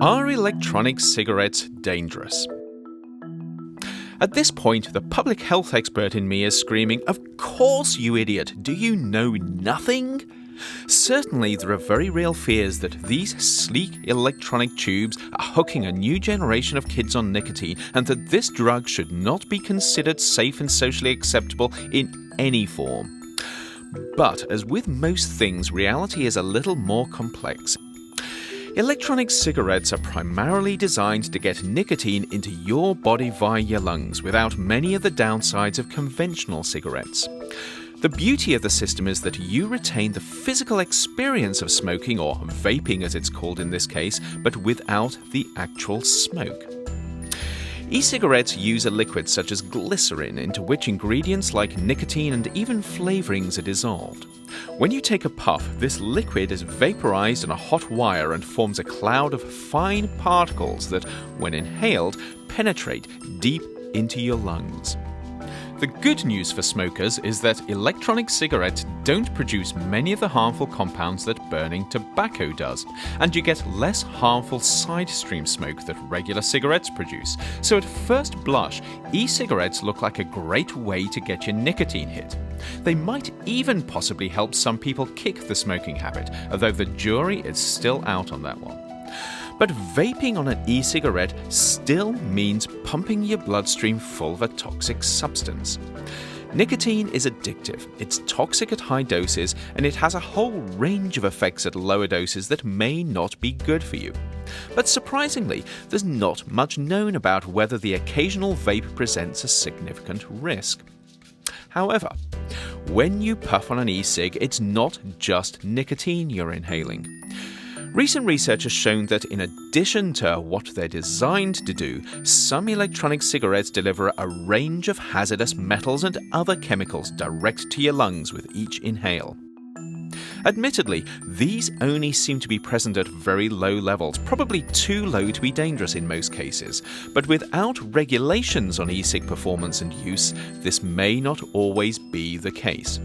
Are electronic cigarettes dangerous? At this point, the public health expert in me is screaming, "Of course, you idiot! Do you know nothing?" Certainly, there are very real fears that these sleek electronic tubes are hooking a new generation of kids on nicotine, and that this drug should not be considered safe and socially acceptable in any form. But, as with most things, reality is a little more complex. Electronic cigarettes are primarily designed to get nicotine into your body via your lungs, without many of the downsides of conventional cigarettes. The beauty of the system is that you retain the physical experience of smoking, or vaping as it's called in this case, but without the actual smoke. E-cigarettes use a liquid such as glycerin, into which ingredients like nicotine and even flavorings are dissolved. When you take a puff, this liquid is vaporized on a hot wire and forms a cloud of fine particles that, when inhaled, penetrate deep into your lungs. The good news for smokers is that electronic cigarettes don't produce many of the harmful compounds that burning tobacco does, and you get less harmful side stream smoke that regular cigarettes produce. So at first blush, e-cigarettes look like a great way to get your nicotine hit. They might even possibly help some people kick the smoking habit, although the jury is still out on that one. But vaping on an e-cigarette still means pumping your bloodstream full of a toxic substance. Nicotine is addictive, it's toxic at high doses, and it has a whole range of effects at lower doses that may not be good for you. But surprisingly, there's not much known about whether the occasional vape presents a significant risk. However, when you puff on an e-cig, it's not just nicotine you're inhaling. Recent research has shown that in addition to what they're designed to do, some electronic cigarettes deliver a range of hazardous metals and other chemicals direct to your lungs with each inhale. Admittedly, these only seem to be present at very low levels, probably too low to be dangerous in most cases. But without regulations on e-cig performance and use, this may not always be the case.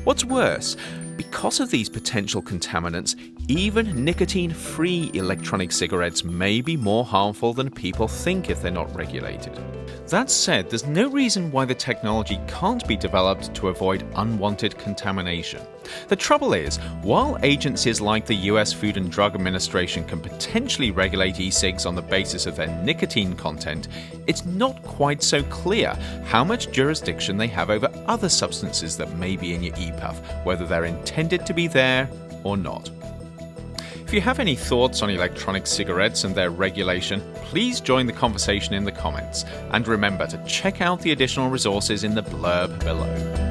What's worse, because of these potential contaminants, even nicotine-free electronic cigarettes may be more harmful than people think if they're not regulated. That said, there's no reason why the technology can't be developed to avoid unwanted contamination. The trouble is, while agencies like the US Food and Drug Administration can potentially regulate e-cigs on the basis of their nicotine content, it's not quite so clear how much jurisdiction they have over other substances that may be in your e-puff, whether they're intended to be there or not. If you have any thoughts on electronic cigarettes and their regulation, please join the conversation in the comments. And remember to check out the additional resources in the blurb below.